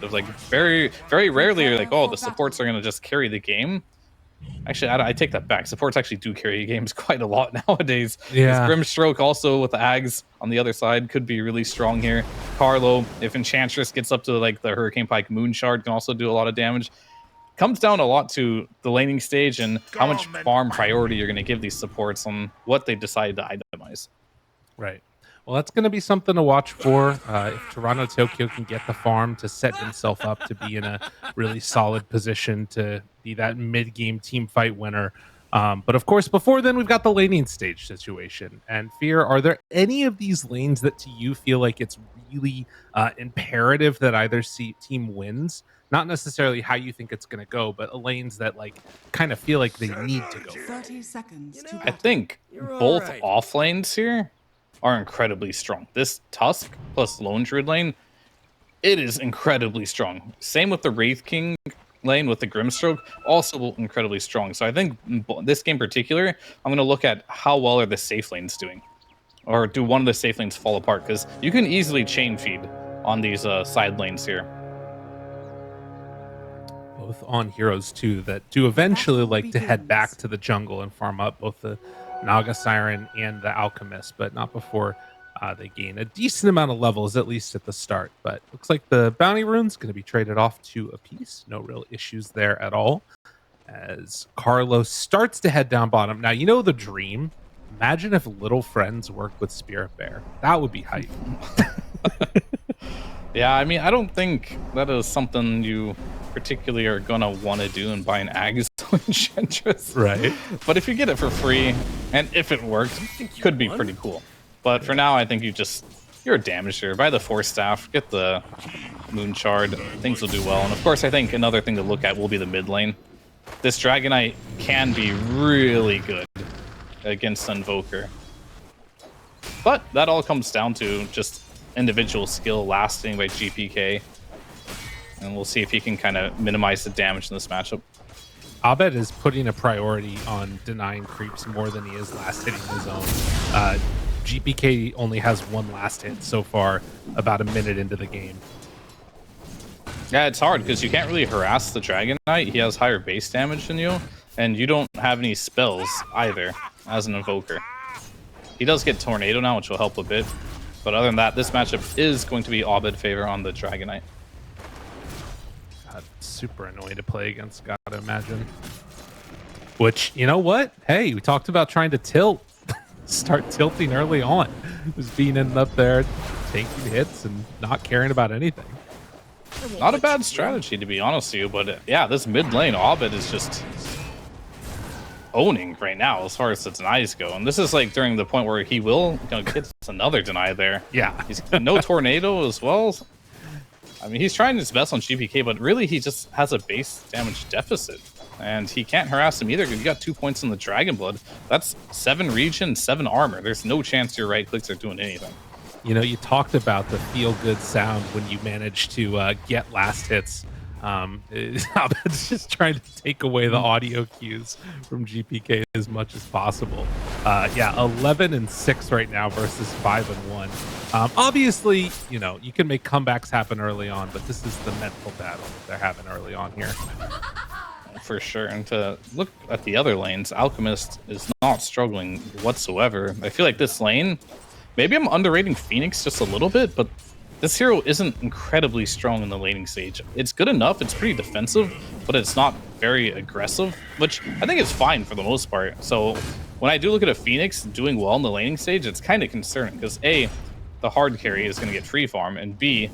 perspective. Like very rarely you're like, oh, the supports are gonna just carry the game. Actually, I take that back. Supports actually do carry games quite a lot nowadays. Because Yeah. Grimstroke also with the Ags on the other side could be really strong here. Carlo, if Enchantress gets up to like the Hurricane Pike Moon Shard, can also do a lot of damage. Comes down a lot to the laning stage and how much farm priority you're going to give these supports on what they decide to itemize. Right. Well, that's going to be something to watch for. If Toronto Tokyo can get the farm to set himself up to be in a really solid position to be that mid-game team fight winner. But of course, before then, we've got the laning stage situation. And Fear, are there any of these lanes that to you feel like it's really imperative that either team wins? Not necessarily how you think it's going to go, but lanes that like kind of feel like they need to go. 30 seconds. I think both off lanes here are incredibly strong. This Tusk plus Lone Druid lane, it is incredibly strong. Same with the Wraith King lane with the Grimstroke, also incredibly strong. So I think this game in particular, I'm going to look at how well are the safe lanes doing. Or do one of the safe lanes fall apart? Because you can easily chain feed on these side lanes here. Both on heroes too that do eventually like to head back to the jungle and farm up both the Naga Siren and the Alchemist, but not before they gain a decent amount of levels, at least at the start. But looks like the bounty rune's going to be traded off to a piece. No real issues there at all. As Carlos starts to head down bottom. Now, you know the dream. Imagine if Little Friends worked with Spirit Bear. That would be hype. Yeah, I mean, I don't think that is something you particularly are gonna want to do and buy an Ags Enchantress. Right. But if you get it for free, and if it works, it could be pretty cool. But for now, I think you're a damager. Buy the Force Staff, get the Moon Shard, things will do well. And of course, I think another thing to look at will be the mid lane. This Dragonite can be really good against Invoker. But that all comes down to just individual skill lasting by GPK. And we'll see if he can kind of minimize the damage in this matchup. Abed is putting a priority on denying creeps more than he is last hitting his own. GPK only has one last hit so far, about a minute into the game. Yeah, it's hard because you can't really harass the Dragon Knight. He has higher base damage than you, and you don't have any spells either as an Invoker. He does get Tornado now, which will help a bit. But other than that, this matchup is going to be Abed favor on the Dragon Knight. God, super annoying to play against, gotta imagine. Which, you know what? Hey, we talked about trying to tilt. Start tilting early on. Just being up there, taking hits and not caring about anything. Not a bad strategy, to be honest with you, but yeah, this mid lane, Abed is just owning right now as far as the denies go. And this is like during the point where he will get another deny there. Yeah. He's no Tornado as well. I mean, he's trying his best on GPK, but really he just has a base damage deficit. And he can't harass him either because you got 2 points in the Dragon Blood. That's 7 regen, 7 armor. There's no chance your right clicks are doing anything. You know, you talked about the feel-good sound when you manage to get last hits. It's just trying to take away the audio cues from GPK as much as possible. Yeah, 11-6 right now versus 5-1. Obviously, you know, you can make comebacks happen early on, but this is the mental battle that they're having early on here. For sure. And to look at the other lanes, Alchemist is not struggling whatsoever. I feel like this lane, maybe I'm underrating Phoenix just a little bit, but this hero isn't incredibly strong in the laning stage. It's good enough, it's pretty defensive, but it's not very aggressive, which I think is fine for the most part. So when I do look at a Phoenix doing well in the laning stage, it's kind of concerning because A, the hard carry is going to get free farm, and B,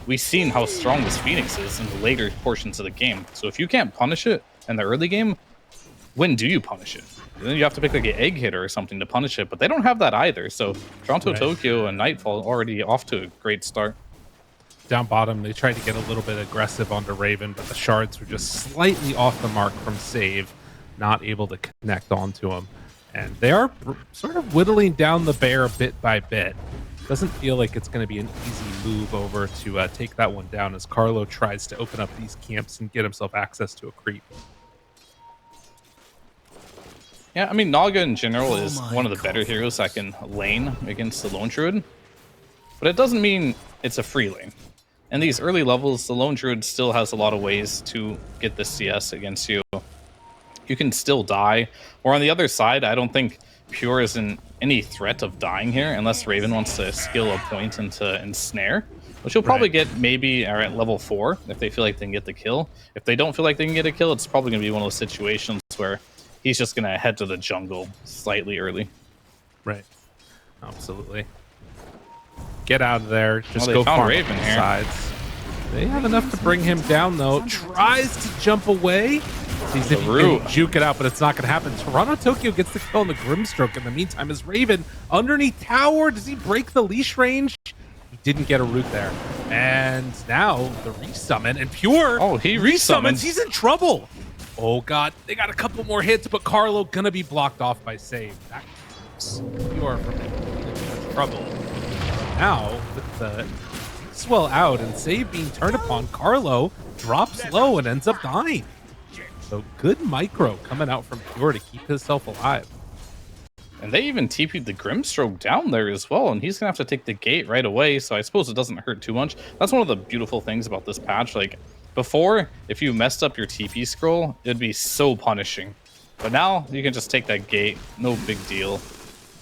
we've seen how strong this Phoenix is in the later portions of the game. So if you can't punish it in the early game, when do you punish it? Then you have to pick like an egg hitter or something to punish it, but they don't have that either. So Toronto, Tokyo, and Nightfall already off to a great start. Down bottom, they tried to get a little bit aggressive onto Raven, but the shards were just slightly off the mark from save, not able to connect onto him. And they are sort of whittling down the bear bit by bit. Doesn't feel like it's going to be an easy move over to take that one down as Carlo tries to open up these camps and get himself access to a creep. Yeah, I mean, Naga in general is one of the better heroes that can lane against the Lone Druid. But it doesn't mean it's a free lane. in these early levels, the Lone Druid still has a lot of ways to get the CS against you. You can still die. Or on the other side, I don't think Pure is in any threat of dying here unless Raven wants to skill a point into Ensnare, which you'll probably get maybe at level 4 if they feel like they can get the kill. If they don't feel like they can get a kill, it's probably going to be one of those situations where he's just going to head to the jungle slightly early. Right. Absolutely. Get out of there. Just Well, go farm Raven here. sides. They have enough to bring him down, though. Tries to jump away. Sees if he can juke it out, but it's not going to happen. Toronto Tokyo gets the kill on the Grimstroke in the meantime as Raven underneath tower. Does he break the leash range? He didn't get a root there. And now the resummon and Pure. Oh, he resummons. He's in trouble. Oh, God. They got a couple more hits, but Carlo going to be blocked off by Save. That keeps Pure from trouble. Now, with the swell out and Save being turned upon, Carlo drops low and ends up dying. So good micro coming out from Pure to keep himself alive. And they even TP'd the Grimstroke down there as well, and he's going to have to take the gate right away, so I suppose it doesn't hurt too much. That's one of the beautiful things about this patch. Like, before, if you messed up your TP scroll, it'd be so punishing. But now, you can just take that gate, no big deal.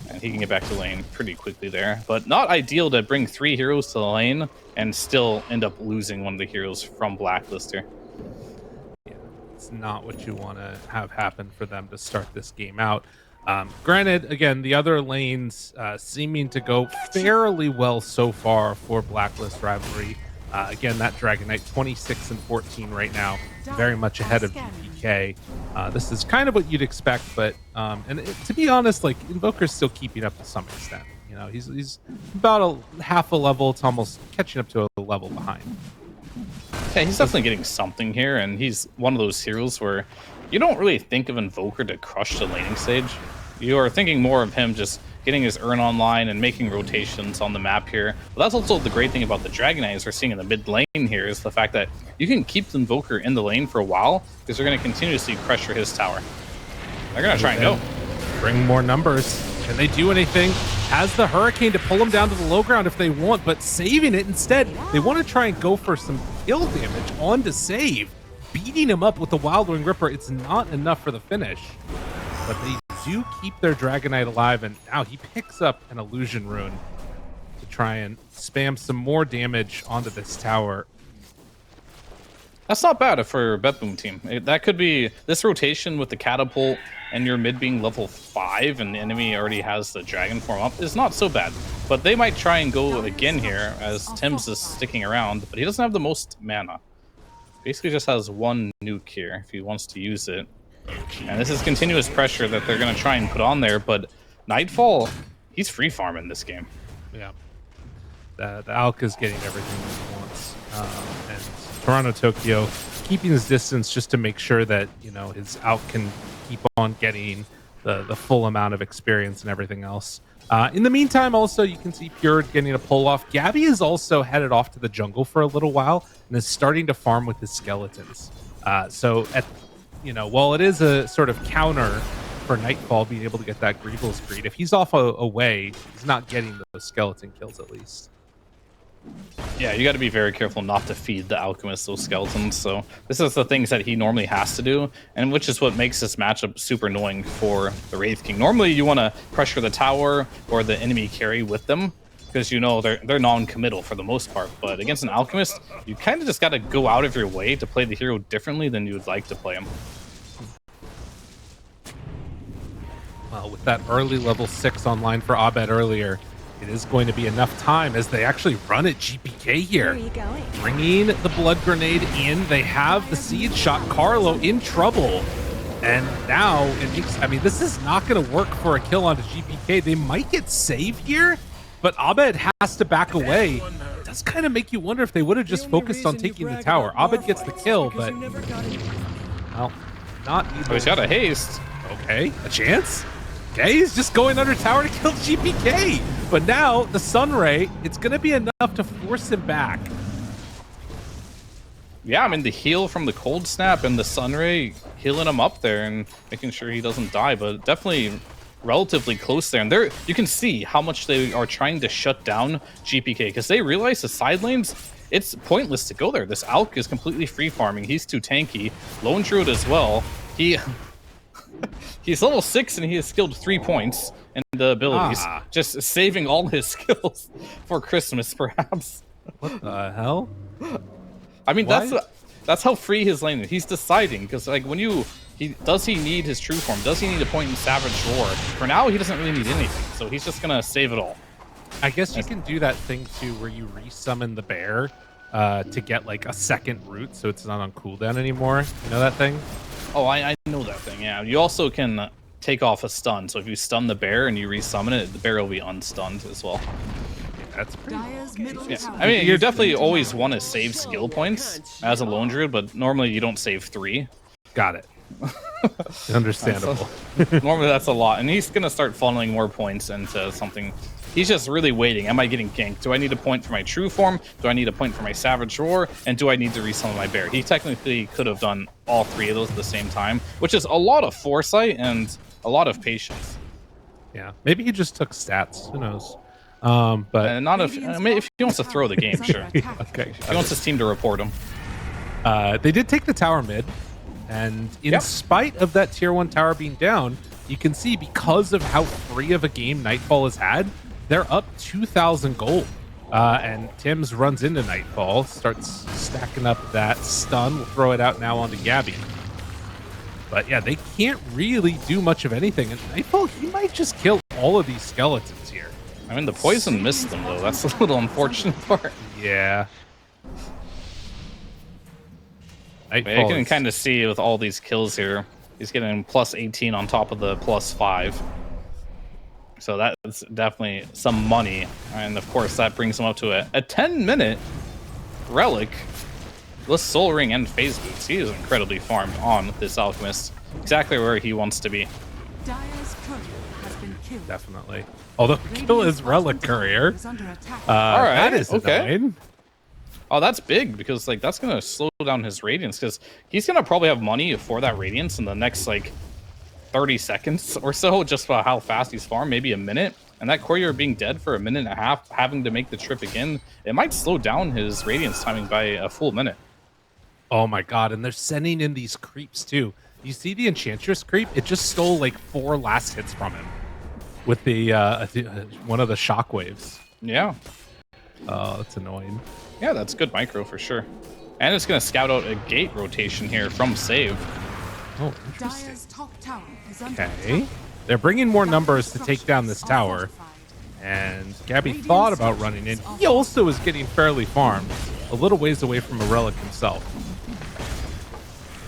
And he can get back to lane pretty quickly there. But not ideal to bring 3 heroes to the lane and still end up losing one of the heroes from Blacklist here. Yeah, it's not what you want to have happen for them to start this game out. Granted, again, the other lanes seeming to go fairly well so far for Blacklist Rivalry. Again, that Dragon Knight 26 and 14 right now, very much ahead of GPK. This is kind of what you'd expect, but to be honest, like Invoker's still keeping up to some extent. You know, he's about a half a level. It's almost catching up to a level behind. Yeah, he's definitely getting something here, and he's one of those heroes where you don't really think of Invoker to crush the laning stage. You are thinking more of him just getting his urn online and making rotations on the map here. But that's also the great thing about the Dragon Knight we're seeing in the mid lane here is the fact that you can keep the Invoker in the lane for a while because they're going to continuously pressure his tower. They're going to try and go. Bring more numbers. Can they do anything? Has the Hurricane to pull him down to the low ground if they want, but saving it instead. They want to try and go for some kill damage on to Save. Beating him up with the Wild Wing Ripper, it's not enough for the finish. But they do keep their Dragon Knight alive, and now he picks up an Illusion Rune to try and spam some more damage onto this tower. That's not bad for BetBoom team. That could be this rotation with the catapult and your mid being level 5 and the enemy already has the dragon form up is not so bad. But they might try and go again here as Tim's is sticking around, but he doesn't have the most mana. Basically just has 1 nuke here if he wants to use it. And this is continuous pressure that they're going to try and put on there, but Nightfall, he's free farming this game. Yeah. The Alk is getting everything he wants. And Toronto Tokyo keeping his distance just to make sure that, you know, his Alk can keep on getting the full amount of experience and everything else. In the meantime, also, you can see Pure getting a pull off. Gabby is also headed off to the jungle for a little while and is starting to farm with his skeletons. While it is a sort of counter for Nightfall being able to get that Greevil's Greed, if he's off away, he's not getting those skeleton kills at least. Yeah, you got to be very careful not to feed the Alchemist those skeletons. So this is the things that he normally has to do, and which is what makes this matchup super annoying for the Wraith King. Normally, you want to pressure the tower or the enemy carry with them because you know they're non-committal for the most part. But against an Alchemist, you kind of just got to go out of your way to play the hero differently than you would like to play him. Well, with that early level 6 online for Abed earlier, it is going to be enough time as they actually run at GPK here. Where are you going? Bringing the Blood Grenade in. They have the Seed Shot. Carlo in trouble. And now, this is not going to work for a kill onto GPK. They might get saved here, but Abed has to back away. It does kind of make you wonder if they would have just focused on taking the tower. Abed gets the kill, but, well, not even. Oh, he's got a haste. Okay, a chance? Okay, he's just going under tower to kill GPK. But now, the Sunray, it's going to be enough to force him back. Yeah, I mean, the heal from the Cold Snap and the Sunray healing him up there and making sure he doesn't die, but definitely relatively close there. And you can see how much they are trying to shut down GPK because they realize the side lanes, it's pointless to go there. This Alk is completely free farming. He's too tanky. Lone Druid as well. He's level 6 and he has skilled 3 points in the abilities. Just saving all his skills for Christmas, perhaps. What the hell? I mean, that's how free his lane is. He's deciding, because like when does he need his true form? Does he need a point in Savage Roar? For now, he doesn't really need anything, so he's just gonna save it all. I guess you can do that thing too, where you resummon the bear to get like a second root, so it's not on cooldown anymore. You know that thing? Oh, I know that thing. Yeah, you also can take off a stun. So if you stun the bear and you resummon it, the bear will be unstunned as well. That's pretty cool. Yeah. I mean, you definitely always want to save skill points as a lone druid, but normally you don't save 3. Got it. Understandable. Normally that's a lot, and he's gonna start funneling more points into something. He's just really waiting. Am I getting ganked? Do I need a point for my true form? Do I need a point for my Savage Roar? And do I need to resummon my bear? He technically could have done all 3 of those at the same time, which is a lot of foresight and a lot of patience. Yeah, maybe he just took stats. Who knows? But not if he wants to throw the game, sure. Okay. He wants his team to report him. They did take the tower mid, and in spite of that tier 1 tower being down, you can see because of how free of a game Nightfall has had, they're up 2,000 gold. And Tim's runs into Nightfall, starts stacking up that stun. We'll throw it out now onto Gabby. But yeah, they can't really do much of anything. And Nightfall, he might just kill all of these skeletons here. I mean, the poison missed them, though. That's a little unfortunate part. Yeah. You can kind of see with all these kills here, he's getting plus 18 on top of the plus 5. So that's definitely some money. And of course, that brings him up to a 10-minute relic with Soul Ring and Phase Boots. He is incredibly farmed on this Alchemist. Exactly where he wants to be. Definitely. Although kill his Relic Courier. All right, that is annoying. Oh, that's big, because like that's gonna slow down his Radiance, because he's gonna probably have money for that Radiance in the next like 30 seconds or so, just about how fast he's farmed, maybe a minute. And that Courier being dead for a minute and a half, having to make the trip again, it might slow down his Radiance timing by a full minute. Oh my god, and they're sending in these creeps too. You see the Enchantress creep? It just stole like 4 last hits from him with the one of the shockwaves. Yeah. Oh, that's annoying. Yeah, that's good micro for sure. And it's going to scout out a gate rotation here from Save. Oh, interesting. Okay. They're bringing more numbers to take down this tower. And Gabby thought about running in. He also is getting fairly farmed, a little ways away from a Relic himself.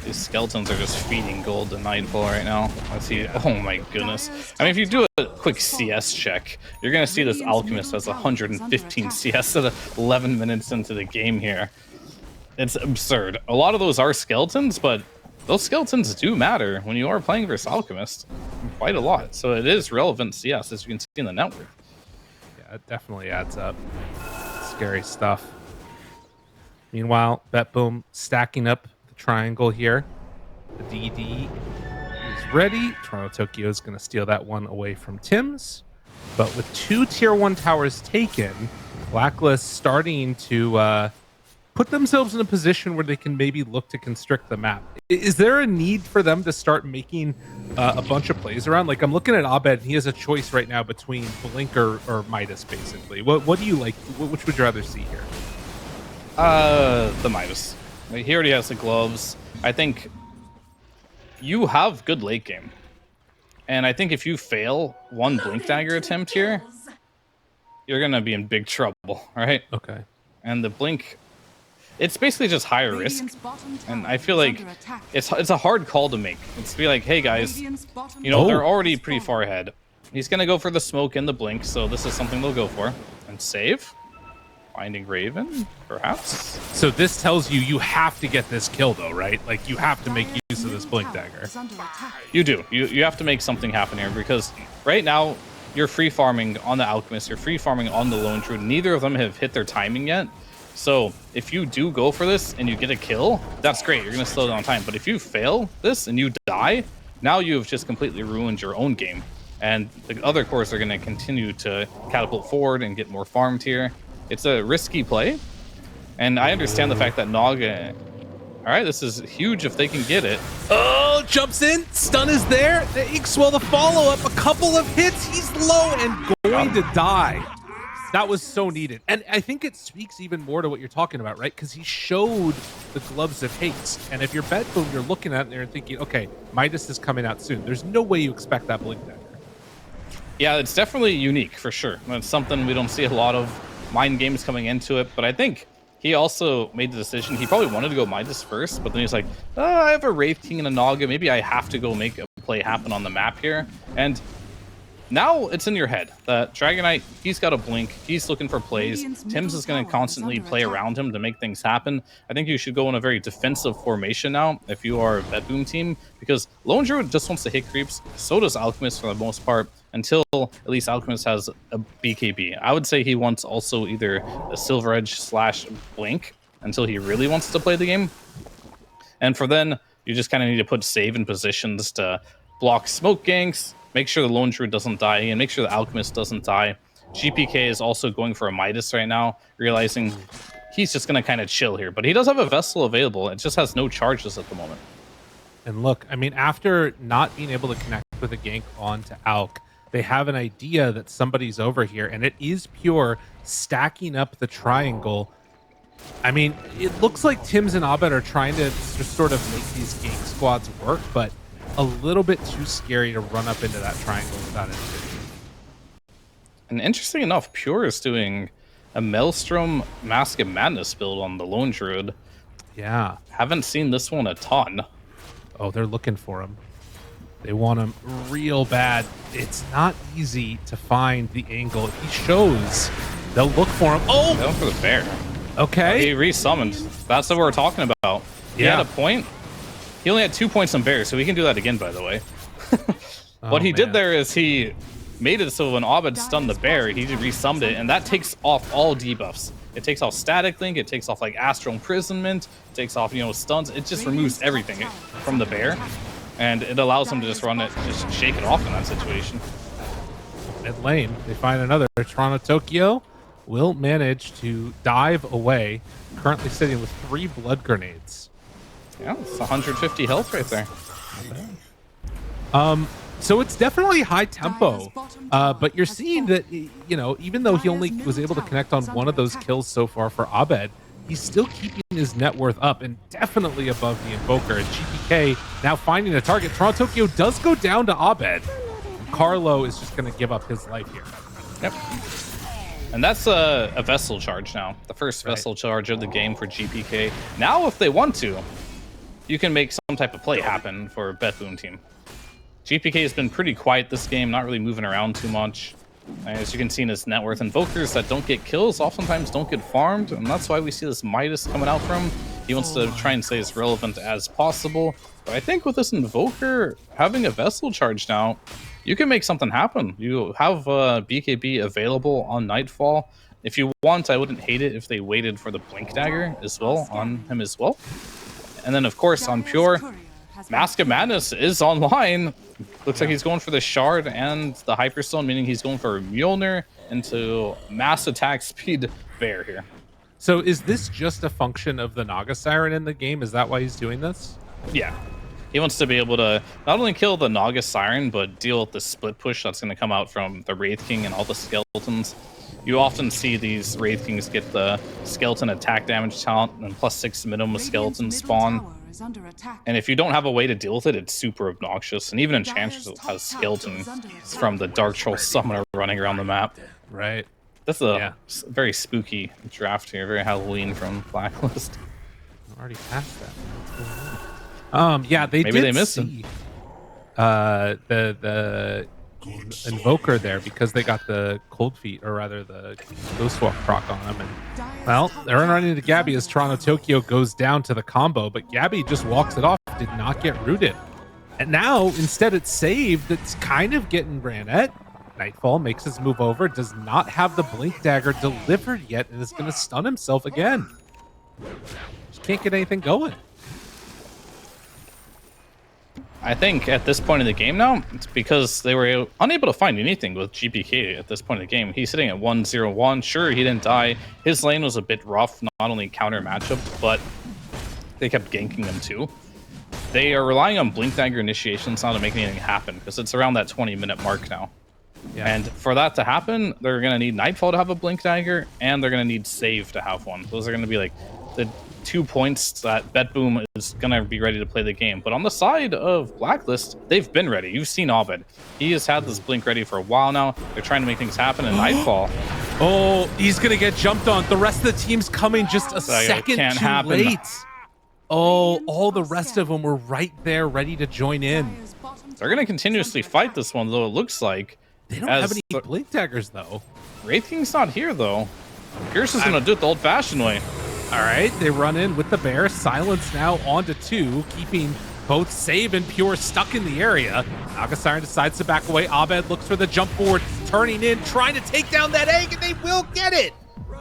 These skeletons are just feeding gold to Nightfall right now. Let's see. Oh my goodness. I mean, if you do a quick CS check, you're going to see this Alchemist has 115 CS at 11 minutes into the game here. It's absurd. A lot of those are skeletons, but those skeletons do matter when you are playing versus Alchemist. Quite a lot. So it is relevant CS, as you can see in the network. Yeah, it definitely adds up. Scary stuff. Meanwhile, BetBoom stacking up triangle here. The DD is ready. Toronto Tokyo is going to steal that one away from Tim's. But with 2 tier 1 towers taken, Blacklist starting to put themselves in a position where they can maybe look to constrict the map. Is there a need for them to start making a bunch of plays around? Like, I'm looking at Abed, and he has a choice right now between Blink or Midas, basically. What do you like? Which would you rather see here? The Midas. He already has the gloves. I think you have good late game. And I think if you fail one Blink Dagger attempt here, you're going to be in big trouble, right? Okay. And the Blink, it's basically just higher risk. And I feel like it's a hard call to make. It's to be like, hey guys, you know, they're already pretty far ahead. He's going to go for the smoke and the Blink, so this is something they'll go for. And save. Finding Raven, perhaps? So this tells you have to get this kill, though, right? Like, you have to make use of this Blink Dagger. You do. You have to make something happen here, because right now, you're free farming on the Alchemist, you're free farming on the Lone Druid. Neither of them have hit their timing yet. So if you do go for this and you get a kill, that's great. You're going to slow down time. But if you fail this and you die, now you've just completely ruined your own game. And the other cores are going to continue to catapult forward and get more farmed here. It's a risky play, And I understand the fact that Naga... All right, this is huge if they can get it. Oh, jumps in. Stun is there. The Inkswell, the follow-up. A couple of hits. He's low and going to die. That was so needed. And I think it speaks even more to what you're talking about, right? Because he showed the gloves of haste. And if you're BetBoom, you're looking at it and thinking, okay, Midas is coming out soon. There's no way you expect that blink dagger. Yeah, it's definitely unique for sure. It's something we don't see a lot of mind games coming into it. But I think he also made the decision. He probably wanted to go Midas first, but then he's like, oh, I have a Wraith King and a Naga. Maybe I have to go make a play happen on the map here. And now it's in your head that Dragon Knight, he's got a blink. He's looking for plays. Tim's is going to constantly play around him to make things happen. I think you should go in a very defensive formation now if you are a BetBoom team, because Lone Druid just wants to hit creeps. So does Alchemist for the most part, until at least Alchemist has a BKB. I would say he wants also either a Silver Edge / Blink until he really wants to play the game. And for then, you just kind of need to put save in positions to block smoke ganks, make sure the Lone Druid doesn't die, and make sure the Alchemist doesn't die. GPK is also going for a Midas right now, realizing he's just going to kind of chill here. But he does have a Vessel available. It just has no charges at the moment. And look, I mean, after not being able to connect with a gank onto Alk, they have an idea that somebody's over here, and it is Pure stacking up the triangle. I mean, it looks like Tims and Abed are trying to just sort of make these gank squads work, but a little bit too scary to run up into that triangle without anything. And interesting enough, Pure is doing a Maelstrom Mask of Madness build on the Lone Druid. Yeah. Haven't seen this one a ton. Oh, they're looking for him. They want him real bad. It's not easy to find the angle. If he shows, they'll look for him. Oh! They went for the bear. Okay. He resummoned. That's what we're talking about. He had a point. He only had 2 points on bear, so he can do that again, by the way. What he did there is he made it so when Abed stunned the bear, he resummed it, and that takes off all debuffs. It takes off Static Link, it takes off like Astral Imprisonment, it takes off, you know, stuns. It just removes everything from the bear, and it allows him to just run it, just shake it off in that situation. Mid lane, they find another. Toronto Tokyo will manage to dive away, currently sitting with 3 blood grenades. Yeah, it's 150 health right there. So it's definitely high tempo, but you're seeing that, you know, even though he only was able to connect on one of those kills so far for Abed, he's still keeping his net worth up and definitely above the Invoker. And GPK now finding a target. Toronto Tokyo does go down to Abed. Carlo is just going to give up his life here. Yep. And that's a Vessel charge now. The first Vessel charge of the game for GPK. Now, if they want to, you can make some type of play happen for a BetBoom team. GPK has been pretty quiet this game, not really moving around too much. As you can see in his net worth, Invokers that don't get kills oftentimes don't get farmed, and that's why we see this Midas coming out from him. He wants to try and stay as relevant as possible. But I think with this Invoker having a Vessel charge now, you can make something happen. You have BKB available on Nightfall. If you want, I wouldn't hate it if they waited for the Blink Dagger as well on him as well. And then, of course, on Pure, Mask of Madness is online. Looks like he's going for the Shard and the Hyperstone, meaning he's going for Mjolnir into mass attack speed bear here. So is this just a function of the Naga Siren in the game? Is that why he's doing this? Yeah. He wants to be able to not only kill the Naga Siren, but deal with the split push that's going to come out from the Wraith King and all the skeletons. You often see these Wraith Kings get the skeleton attack damage talent and +6 minimum skeleton spawn. And if you don't have a way to deal with it, it's super obnoxious. And even Enchantress has skeleton from the Dark Troll Summoner running around the map. Right. That's a very spooky draft here, very Halloween from Blacklist. I'm already past that. Yeah, maybe they missed him. The Invoker there because they got the Cold Feet, or rather the Ghostwalk proc on him. And, well, they're running into Gabby as Toronto Tokyo goes down to the combo, but Gabby just walks it off, did not get rooted. And now, instead, it's saved. It's kind of getting ran at. Nightfall makes his move over, does not have the Blink Dagger delivered yet, and is going to stun himself again. Just can't get anything going. I think at this point in the game now, it's because they were unable to find anything with GPK at this point in the game. He's sitting at 1-0-1. Sure, he didn't die. His lane was a bit rough, not only counter matchup, but they kept ganking him too. They are relying on Blink Dagger initiations now to make anything happen, because it's around that 20-minute mark now. Yeah. And for that to happen, they're going to need Nightfall to have a Blink Dagger, and they're going to need Save to have one. Those are going to be like the 2 points that BetBoom is going to be ready to play the game. But on the side of Blacklist, they've been ready. You've seen Abed. He has had this Blink ready for a while now. They're trying to make things happen in Nightfall. Oh, he's going to get jumped on. The rest of the team's coming just a second too late. Oh, all the rest of them were right there ready to join in. They're going to continuously fight this one, though it looks like. They don't have any Blink Daggers, though. Wraith King's not here, though. Pierce is going to do it the old-fashioned way. All right, they run in with the bear. Silence now onto 2, keeping both Save and Pure stuck in the area. Naga Siren decides to back away. Abed looks for the jump forward, turning in, trying to take down that egg, and they will get it.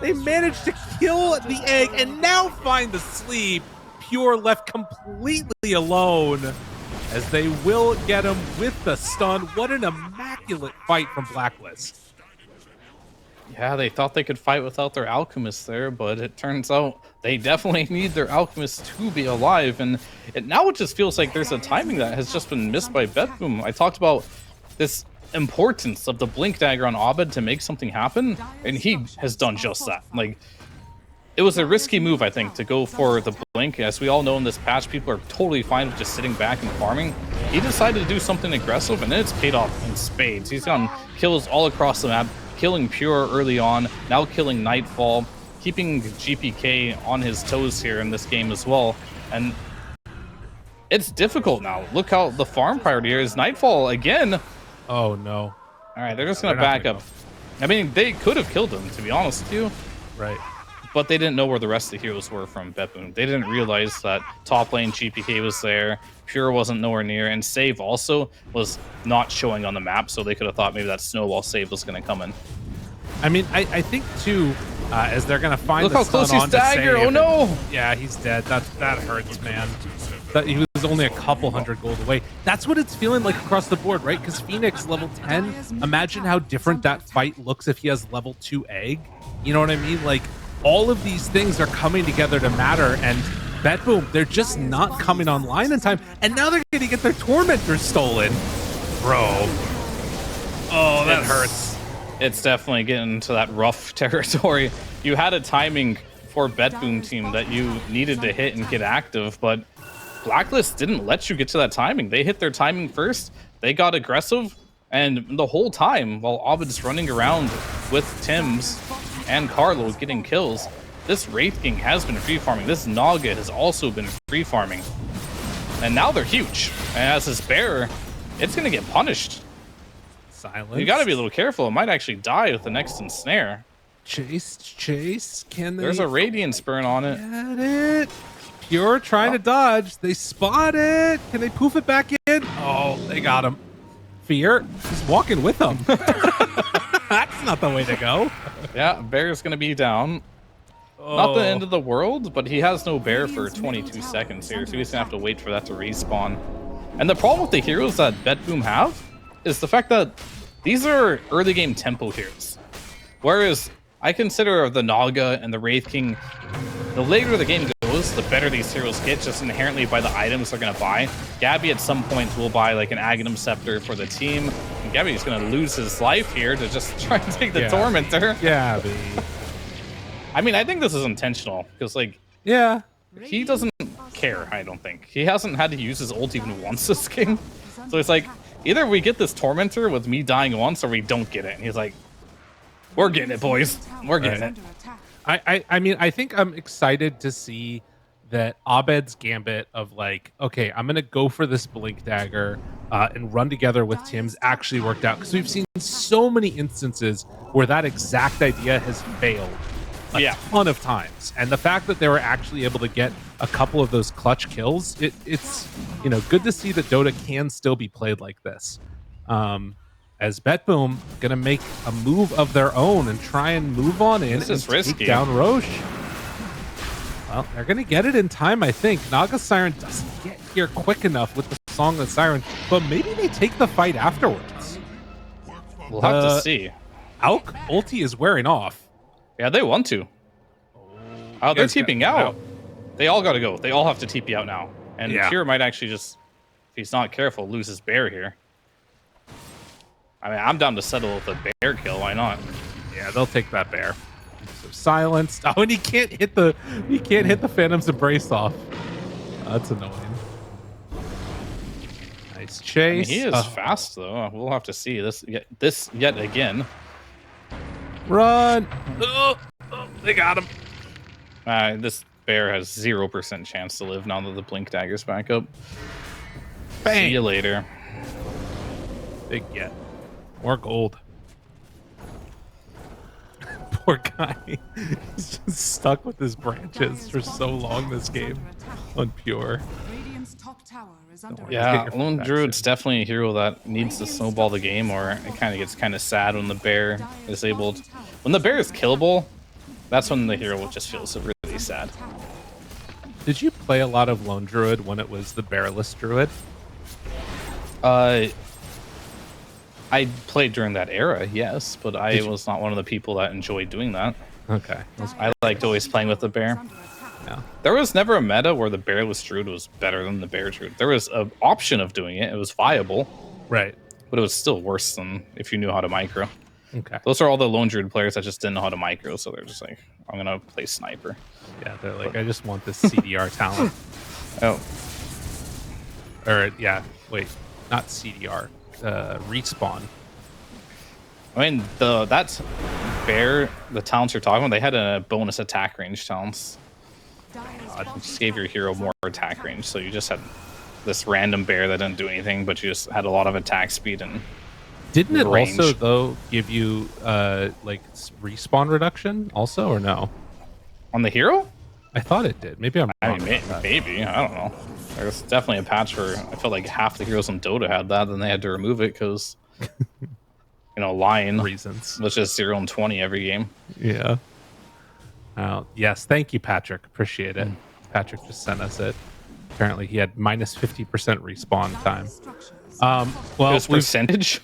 They managed to kill the egg and now find the sleep. Pure left completely alone, as they will get him with the stun. What an immaculate fight from Blacklist. Yeah, they thought they could fight without their Alchemist there, but it turns out they definitely need their Alchemist to be alive. And now it just feels like there's a timing that has just been missed by BetBoom. I talked about this importance of the Blink Dagger on Abed to make something happen, and he has done just that. Like, it was a risky move, I think, to go for the Blink. As we all know in this patch, people are totally fine with just sitting back and farming. He decided to do something aggressive, and it's paid off in spades. He's gotten kills all across the map, killing Pure early on, now killing Nightfall, keeping GPK on his toes here in this game as well. And it's difficult now. Look how the farm priority here is Nightfall again. Oh, no. All right, they're just going to back up. I mean, they could have killed him, to be honest with you. Right. But they didn't know where the rest of the heroes were from BetBoom. They didn't realize that top lane GPK was there, Pure wasn't nowhere near, and Save also was not showing on the map, so they could have thought maybe that snowball Save was going to come in. I mean, I think, too, as they're going to find Look how close he's dagger, oh no! Yeah, he's dead. That hurts, man. He was only a couple hundred gold away. That's what it's feeling like across the board, right? Because Phoenix, level 10, imagine how different that fight looks if he has level 2 egg. You know what I mean? Like, all of these things are coming together to matter, and BetBoom, they're just not coming online in time, and now they're going to get their Tormentors stolen. Bro. Oh, that hurts. It's definitely getting to that rough territory. You had a timing for BetBoom team that you needed to hit and get active, but Blacklist didn't let you get to that timing. They hit their timing first, they got aggressive, and the whole time, while Abed's running around with Tims and Carlo getting kills, this Wraith King has been free farming. This Naga has also been free farming. And now they're huge. And as this bear, it's going to get punished. Silence. You got to be a little careful. It might actually die with the next ensnare. Chase. Can they? There's a Radiance burn on it. Get it. Pure trying to dodge. They spot it. Can they poof it back in? Oh, they got him. Fear. He's walking with them. That's not the way to go. Yeah, Bear's going to be down. Oh. Not the end of the world, but he has no bear for 22 seconds here, so he's going to have to wait for that to respawn. And the problem with the heroes that BetBoom have is the fact that these are early game tempo heroes. Whereas I consider the Naga and the Wraith King, the later the game goes, the better these heroes get just inherently by the items they're going to buy. Gabby at some point will buy like an Aghanim Scepter for the team. And Gabby's going to lose his life here to just try and take the Tormentor. Gabby. I mean, I think this is intentional because, like, yeah, he doesn't care, I don't think. He hasn't had to use his ult even once this game. So it's like, either we get this Tormentor with me dying once or we don't get it. And he's like, we're getting it, boys. We're getting it. I mean, I think I'm excited to see that Abed's gambit of like, okay, I'm going to go for this Blink Dagger and run together with Tim's actually worked out. Because we've seen so many instances where that exact idea has failed a ton of times. And the fact that they were actually able to get a couple of those clutch kills, it's, you know, good to see that Dota can still be played like this. As BetBoom going to make a move of their own and try and move on in and take down Roche. Well, they're going to get it in time, I think. Naga Siren doesn't get here quick enough with the Song of the Siren, but maybe they take the fight afterwards. We'll have to see. Alk ulti is wearing off. Yeah, they want to. Oh, they're TPing out. They all got to go. They all have to TP out now. And Pure might actually just, if he's not careful, lose his bear here. I mean, I'm down to settle with a bear kill. Why not? Yeah, they'll take that bear. So silenced. Oh, and he can't hit the Phantom's Embrace off. That's annoying. Nice chase. I mean, he is fast though. We'll have to see this yet again. Run! Oh, they got him. This bear has 0% chance to live now that the blink dagger's back up. Bang. See you later. Big get. More gold. Poor guy. He's just stuck with his branches for so long this game on Pure. Yeah, Lone Druid's definitely a hero that needs to snowball the game, or it kind of gets sad when the bear is able to... When the bear is killable, that's when the hero just feels really sad. Did you play a lot of Lone Druid when it was the bearless Druid? I played during that era, yes, but I was not one of the people that enjoyed doing that. Okay. I liked always playing with the bear. Yeah. There was never a meta where the bearless Druid was better than the bear Druid. There was an option of doing it. It was viable. Right. But it was still worse than if you knew how to micro. Okay. Those are all the Lone Druid players that just didn't know how to micro, so they're just like, I'm going to play sniper. Yeah, they're like, I just want this CDR talent. Oh. Or, yeah, wait, not CDR. Respawn. I mean, that's bear, the talents you're talking about, they had a bonus attack range talents. Just gave your hero more attack range, so you just had this random bear that didn't do anything, but you just had a lot of attack speed and didn't it range. Also though give you like respawn reduction also, or no? On the hero? I thought it did. Maybe I'm wrong. Maybe, I don't know. There's definitely a patch where I felt like half the heroes in Dota had that, then they had to remove it because Lion reasons was just 0 and 20 every game. Yeah. Yes, thank you, Patrick. Appreciate it. Patrick just sent us it. Apparently he had minus 50% respawn time. Well, it percentage?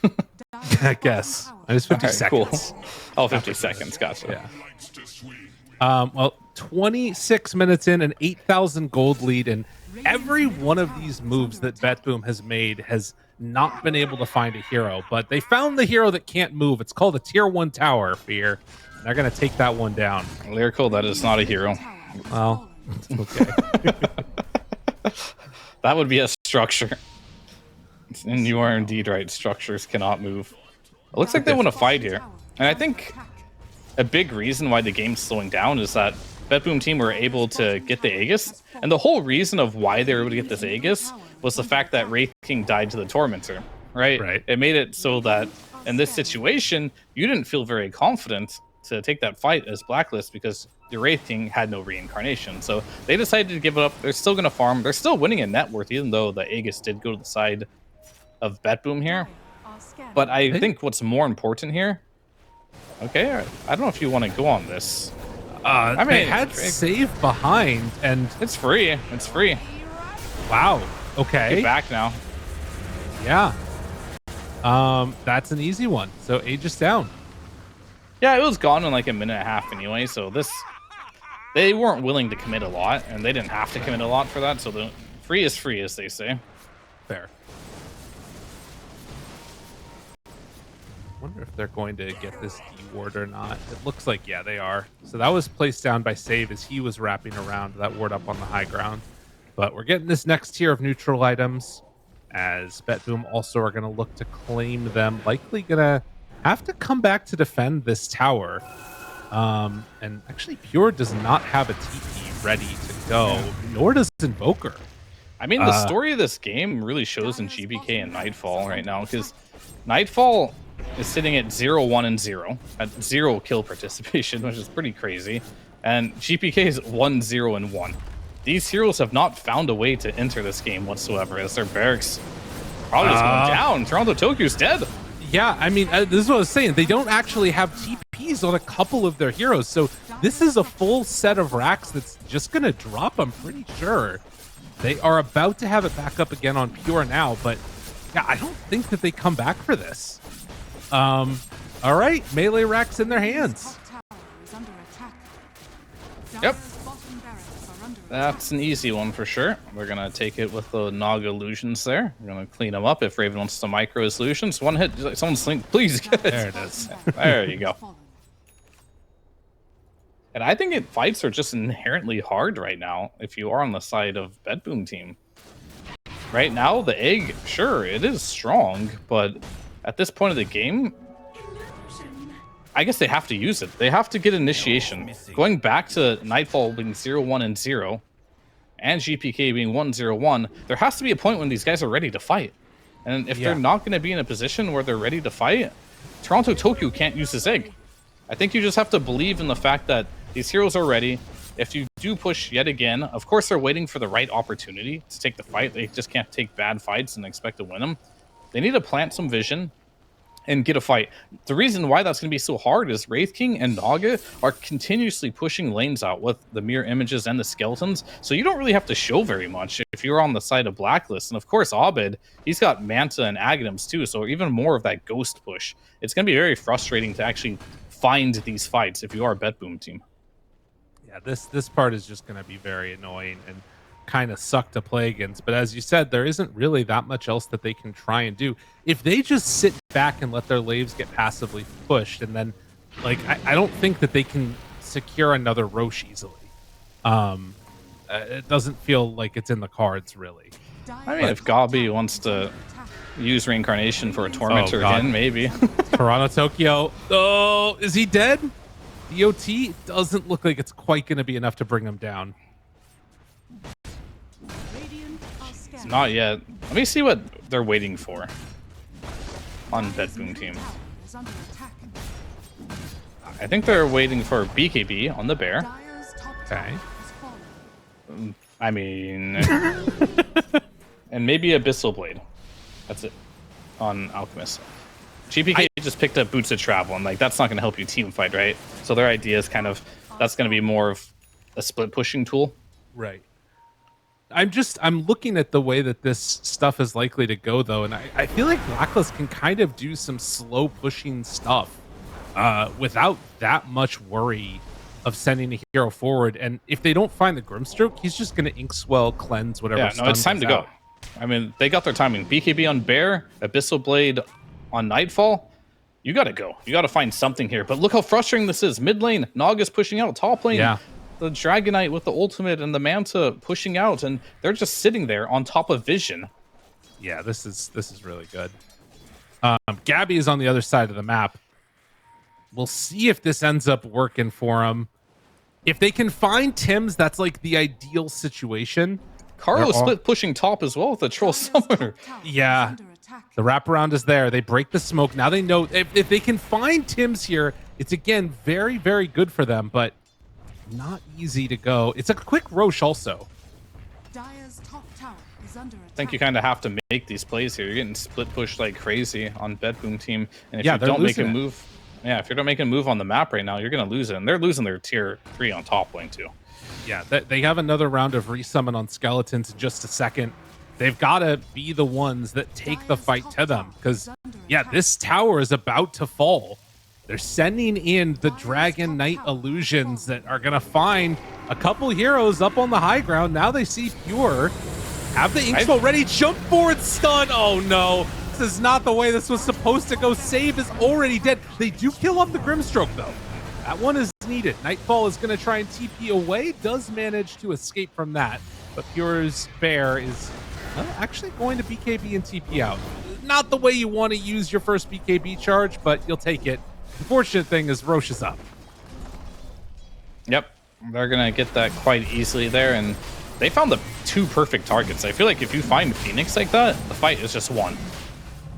I guess. Minus 50 seconds. Cool. Oh, 50 seconds. Gotcha. Yeah. Well, 26 minutes in, an 8,000 gold lead, and every one of these moves that BetBoom has made has not been able to find a hero, but they found the hero that can't move. It's called a tier 1 tower, Fear. They're going to take that one down. Lyrical, that is not a hero. Well, okay. That would be a structure. And you are indeed right. Structures cannot move. It looks like they want to fight here. And I think a big reason why the game's slowing down is that BetBoom team were able to get the Aegis. And the whole reason of why they were able to get this Aegis was the fact that Wraith King died to the Tormentor. Right? It made it so that in this situation, you didn't feel very confident to take that fight as Blacklist because the Wraith King had no reincarnation. So they decided to give it up. They're still going to farm. They're still winning in net worth, even though the Aegis did go to the side of BetBoom here. But I think what's more important here... Okay, I don't know if you want to go on this. I mean, they had save behind, and... It's free. It's free. Wow. Okay. Get back now. Yeah. That's an easy one. So Aegis down. Yeah, it was gone in like a minute and a half anyway, so they weren't willing to commit a lot, and they didn't have to commit a lot for that, so the free is free, as they say. Fair. Wonder if they're going to get this D-ward or not. It looks like, yeah, they are. So that was placed down by Save as he was wrapping around that ward up on the high ground. But we're getting this next tier of neutral items, as BetBoom also are going to look to claim them. Likely going to have to come back to defend this tower. And actually, Pure does not have a TP ready to go, nor does Invoker. I mean, the story of this game really shows in GBK and Nightfall right now, because Nightfall is sitting at 0-1 and 0 at 0 kill participation, which is pretty crazy. And GPK is 1-0 and 1. These heroes have not found a way to enter this game whatsoever, as their barracks probably just going down. Toronto Tokyo's dead. Yeah, I mean, this is what I was saying. They don't actually have TPs on a couple of their heroes, so this is a full set of racks that's just going to drop, I'm pretty sure. They are about to have it back up again on Pure now, but yeah, I don't think that they come back for this. All right, melee racks in their hands. Yep. That's an easy one for sure. We're going to take it with the Naga illusions there. We're going to clean them up if Raven wants to micro his illusions. One hit, someone slink, please get it. There it is. There you go. And I think fights are just inherently hard right now if you are on the side of BetBoom team. Right now, the egg, sure, it is strong, but at this point of the game, I guess they have to use it. They have to get initiation. Going back to Nightfall being 0-1 and 0, and GPK being 1-0-1, there has to be a point when these guys are ready to fight. And if they're not going to be in a position where they're ready to fight, Toronto Tokyo can't use this egg. I think you just have to believe in the fact that these heroes are ready. If you do push yet again, of course they're waiting for the right opportunity to take the fight. They just can't take bad fights and expect to win them. They need to plant some vision and get a fight. The reason why that's going to be so hard is Wraith King and Naga are continuously pushing lanes out with the mirror images and the skeletons, so you don't really have to show very much if you're on the side of Blacklist. And of course, Abed, he's got Manta and Aghanims too, so even more of that ghost push. It's going to be very frustrating to actually find these fights if you are a BetBoom team. Yeah, this part is just going to be very annoying and kind of suck to play against, but as you said, there isn't really that much else that they can try and do. If they just sit back and let their laves get passively pushed, and then like I don't think that they can secure another Roche easily. It doesn't feel like it's in the cards really. I mean, if Gabi wants to use reincarnation for a tormentor again, maybe. Toronto Tokyo, oh, is he dead? DOT doesn't look like it's quite going to be enough to bring him down. Not yet. Let me see what they're waiting for on BetBoom team. I think they're waiting for BKB on the bear. Okay. I mean, and maybe Abyssal Blade. That's it on Alchemist. GPK just picked up Boots of Travel, and like that's not going to help you team fight, right? So their idea is kind of that's going to be more of a split pushing tool. Right. I'm looking at the way that this stuff is likely to go, though, and I feel like Blacklist can kind of do some slow pushing stuff without that much worry of sending a hero forward. And if they don't find the Grimstroke, he's just going to Inkswell cleanse whatever. Yeah, no, it's time to go. I mean, they got their timing. BKB on Bear, Abyssal Blade on Nightfall. You got to go. You got to find something here. But look how frustrating this is. Mid lane, Naga's pushing out. Top lane, the Dragonite with the ultimate and the Manta pushing out, and they're just sitting there on top of Vision. Yeah, this is really good. Gabby is on the other side of the map. We'll see if this ends up working for him. If they can find Tim's, that's like the ideal situation. Caro split pushing top as well with the Troll Summoner. Yeah, the wraparound is there. They break the smoke. Now they know if they can find Tim's here, it's again very, very good for them, but not easy to go. It's a quick Roche also. I think you kind of have to make these plays here. You're getting split pushed like crazy on BetBoom team, and if you don't make a move, if you're not making a move on the map right now, you're gonna lose it. And they're losing their tier 3 on top lane too. Yeah, they have another round of resummon on skeletons in just a second. They've got to be the ones that take the fight to them, because this tower is about to fall. They're sending in the Dragon Knight illusions that are going to find a couple heroes up on the high ground. Now they see Pure. Have the Inkswell ready. Jump forward, stun. Oh, no. This is not the way this was supposed to go. Save is already dead. They do kill off the Grimstroke, though. That one is needed. Nightfall is going to try and TP away. Does manage to escape from that. But Pure's bear is actually going to BKB and TP out. Not the way you want to use your first BKB charge, but you'll take it. The fortunate thing is Roche is up. Yep, they're going to get that quite easily there, and they found the 2 perfect targets. I feel like if you find Phoenix like that, the fight is just won.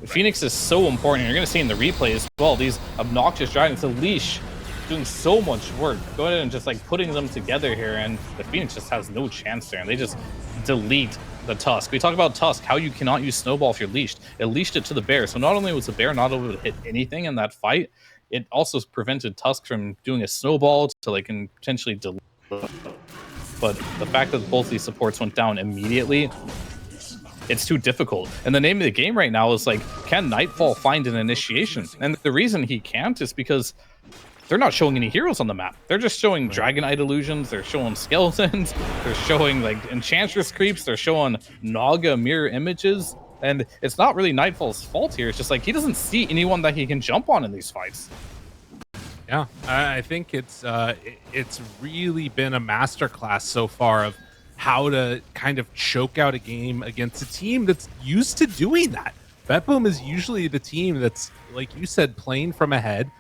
Phoenix is so important. You're going to see in the replay as well, these obnoxious dragons, the leash doing so much work. Go ahead and just like putting them together here, and the Phoenix just has no chance there, and they just delete the Tusk. We talk about Tusk, how you cannot use Snowball if you're leashed. It leashed it to the bear, so not only was the bear not able to hit anything in that fight, it also prevented Tusk from doing a snowball so they can potentially delete. but the fact that both these supports went down immediately, it's too difficult. And the name of the game right now is like, can Nightfall find an initiation? And the reason he can't is because they're not showing any heroes on the map. They're just showing Dragonite illusions, they're showing skeletons, they're showing like Enchantress creeps, they're showing Naga mirror images. And it's not really Nightfall's fault here. It's just like he doesn't see anyone that he can jump on in these fights. Yeah, I think it's really been a masterclass so far of how to kind of choke out a game against a team that's used to doing that. BetBoom is usually the team that's, like you said, playing from ahead,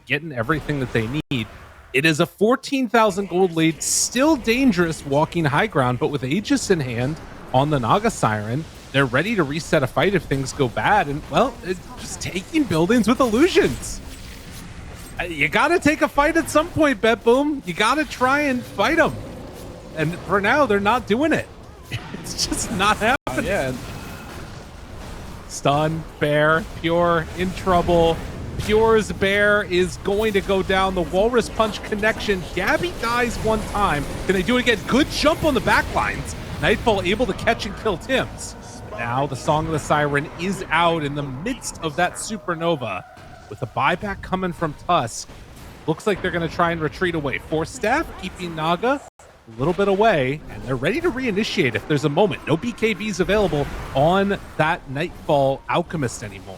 getting everything that they need. It is a 14,000 gold lead, still dangerous walking high ground, but with Aegis in hand on the Naga Siren, they're ready to reset a fight if things go bad. And, well, it's just taking buildings with illusions. You got to take a fight at some point, BetBoom. You got to try and fight them. And for now, they're not doing it. It's just not happening. Yeah. Stun, Bear, Pure in trouble. Pure's Bear is going to go down. The Walrus Punch connection. Gabby dies one time. Can they do it again? Good jump on the backlines. Nightfall able to catch and kill Tims. Now the Song of the Siren is out in the midst of that supernova. With a buyback coming from Tusk. Looks like they're going to try and retreat away. Force Staff keeping Naga a little bit away, and they're ready to reinitiate if there's a moment. No BKBs available on that Nightfall Alchemist anymore.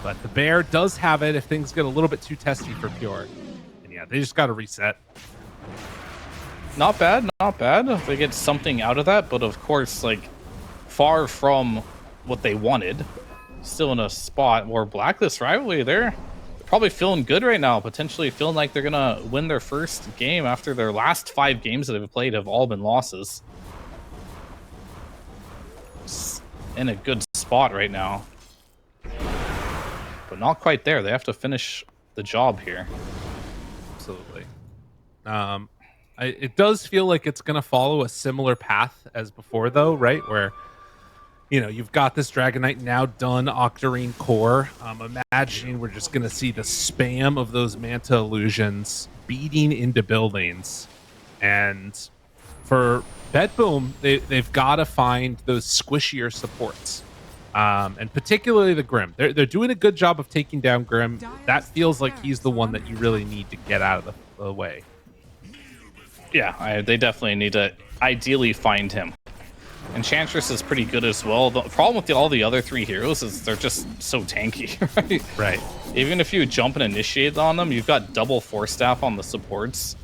But the Bear does have it if things get a little bit too testy for Pure. And yeah, they just got to reset. Not bad, not bad. They get something out of that, but of course, like, far from what they wanted. Still in a spot where Blacklist rivalry, they're probably feeling good right now, potentially feeling like they're gonna win their first game after their last 5 games that they've played have all been losses. Just in a good spot right now, but not quite there. They have to finish the job here. Absolutely. It does feel like it's gonna follow a similar path as before, though, right? Where, you know, you've got this Dragonite now done Octarine core. Imagining we're just going to see the spam of those Manta illusions beating into buildings. And for BetBoom, they've got to find those squishier supports. And particularly the Grim. They're doing a good job of taking down Grim. That feels like he's the one that you really need to get out of the way. Yeah, they definitely need to ideally find him. Enchantress is pretty good as well. The problem with all the other 3 heroes is they're just so tanky, right? Right. Even if you jump and initiate on them, you've got double Force Staff on the supports.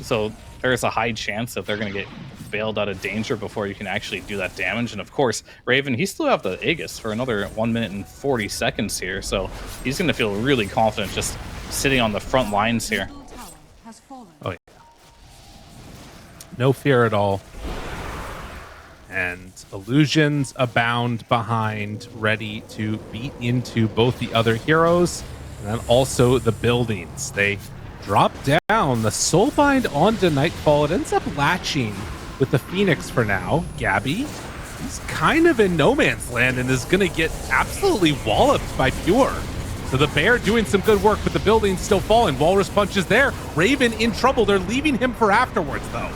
So there's a high chance that they're going to get bailed out of danger before you can actually do that damage. And of course, Raven, he still have the Aegis for another 1 minute and 40 seconds here. So he's going to feel really confident just sitting on the front lines here. Oh, yeah. No fear at all. And illusions abound behind, ready to beat into both the other heroes and then also the buildings. They drop down the Soulbind onto Nightfall. It ends up latching with the Phoenix for now. Gabby, he's kind of in no man's land and is going to get absolutely walloped by Pure. So the Bear doing some good work, but the building's still falling. Walrus Punch is there. Raven in trouble. They're leaving him for afterwards, though.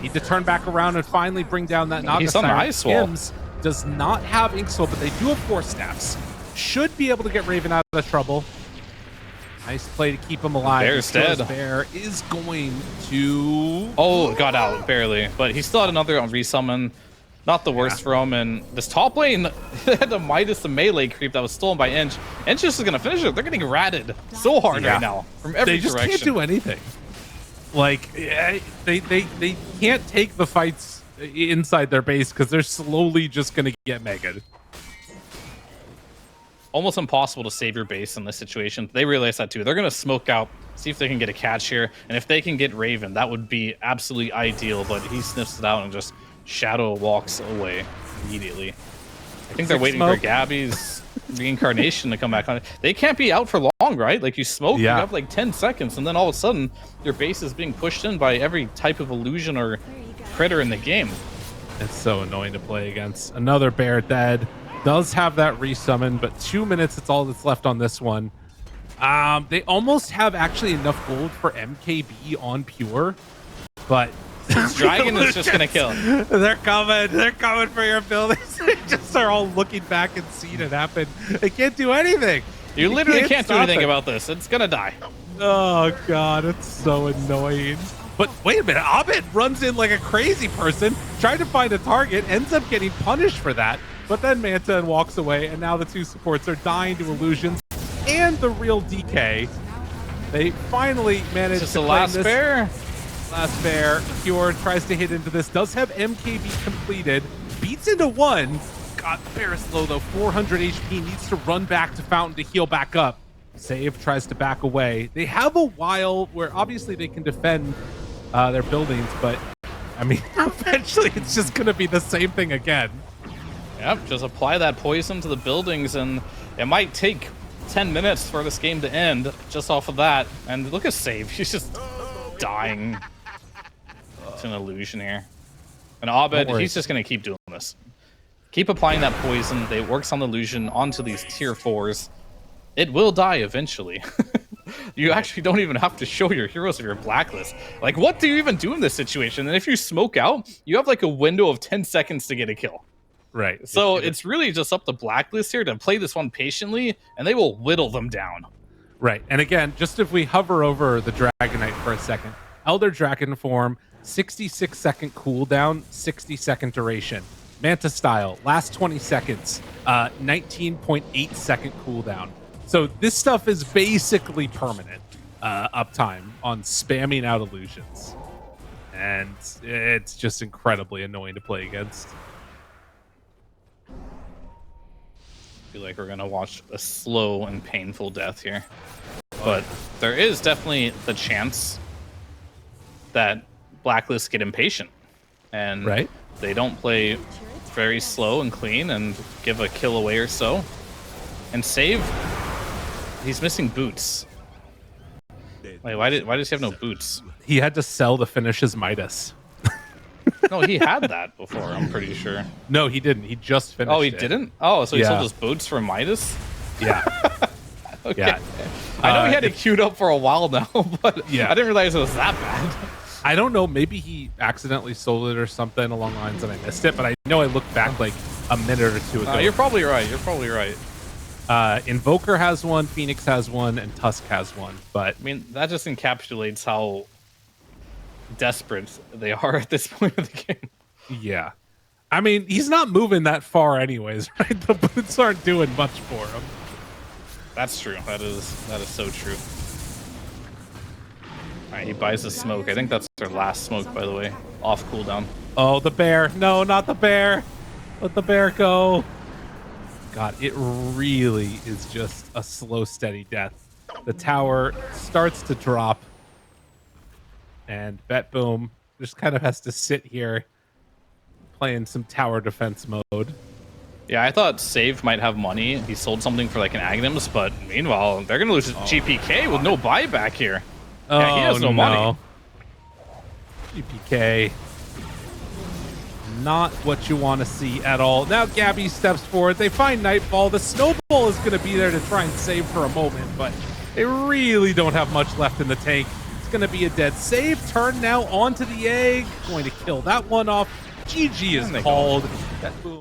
Need to turn back around and finally bring down that Naga. He's on the ice wall. Kims does not have Ink Swell, but they do have Force Staffs. Should be able to get Raven out of trouble. Nice play to keep him alive. Bear's dead. Bear is going to... Oh, got out, barely. But he still had another resummon. Not the worst for him. And this top lane had the Midas, the melee creep that was stolen by Inch. Inch is going to finish it. They're getting ratted so hard right now from every direction. They just can't do anything. Like, they can't take the fights inside their base because they're slowly just going to get megaed. Almost impossible to save your base in this situation. They realize that too. They're going to smoke out, see if they can get a catch here. And if they can get Raven, that would be absolutely ideal. But he sniffs it out and just shadow walks away immediately. I think they're waiting for Gabby's reincarnation to come back on. They can't be out for long, right? Like, you smoke, you have like 10 seconds, and then all of a sudden, your base is being pushed in by every type of illusion or critter in the game. It's so annoying to play against. Another Bear dead. Does have that resummon, but 2 minutes, it's all that's left on this one. They almost have actually enough gold for MKB on Pure, but This dragon is just gonna kill. They're coming for your buildings. They just are all looking back and seeing it happen. They can't do anything. You literally can't do anything it. about this. It's gonna die. Oh god, it's so annoying. But wait a minute, Abed runs in like a crazy person, trying to find a target, ends up getting punished for that, but then Manta walks away, and now the two supports are dying to illusions and the real DK. They finally managed Just to the claim last this. bear. Last bear. Pure tries to hit into this, does have MKB completed, beats into one. God, bear is low though, 400 HP, needs to run back to Fountain to heal back up. Save tries to back away. They have a while where obviously they can defend their buildings, but I mean, eventually it's just going to be the same thing again. Yep, just apply that poison to the buildings, and it might take 10 minutes for this game to end just off of that. And look at Save, he's just dying. It's an illusion here. And Abed, he's just going to keep doing this. Keep applying that poison. It works on the illusion onto these tier 4s. It will die eventually. You actually don't even have to show your heroes of your blacklist. Like, what do you even do in this situation? And if you smoke out, you have like a window of 10 seconds to get a kill. Right. So it's really just up to blacklist here to play this one patiently, and they will whittle them down. Right. And again, just if we hover over the Dragonite for a second, Elder Dragon form, 66-second cooldown, 60-second duration. Manta style, last 20 seconds, 19.8-second cooldown. So this stuff is basically permanent uptime on spamming out illusions. And it's just incredibly annoying to play against. I feel like we're going to watch a slow and painful death here. But there is definitely the chance that Blacklist get impatient. And they don't play very slow and clean and give a kill away or so. And Save... He's missing boots. Like, why does he have no boots? He had to sell to finish his Midas. No, he had that before, I'm pretty sure. No, he didn't. He just finished it. Oh, he didn't? Oh, so he sold his boots for Midas? Yeah. Okay. Yeah. I know he had it queued up for a while now, but I didn't realize it was that bad. I don't know. Maybe he accidentally sold it or something along the lines and I missed it, but I know I looked back like a minute or two ago. You're probably right. You're probably right. Invoker has one, Phoenix has one, and Tusk has one. But I mean, that just encapsulates how desperate they are at this point of the game. Yeah. I mean, he's not moving that far anyways, right? The boots aren't doing much for him. That's true. That is so true. All right, he buys the smoke. I think that's their last smoke, by the way. Off cooldown. Oh, the bear. No, not the bear. Let the bear go. God, it really is just a slow, steady death. The tower starts to drop. And BetBoom just kind of has to sit here playing some tower defense mode. Yeah, I thought Save might have money. He sold something for like an Agnes, but meanwhile, they're going to lose GPK with no buyback here. Yeah, he has no money. GPK. Not what you want to see at all. Now Gabby steps forward. They find Nightfall. The snowball is going to be there to try and save for a moment, but they really don't have much left in the tank. It's going to be a dead save. Turn now onto the egg. Going to kill that one off. GG is called. BetBoom.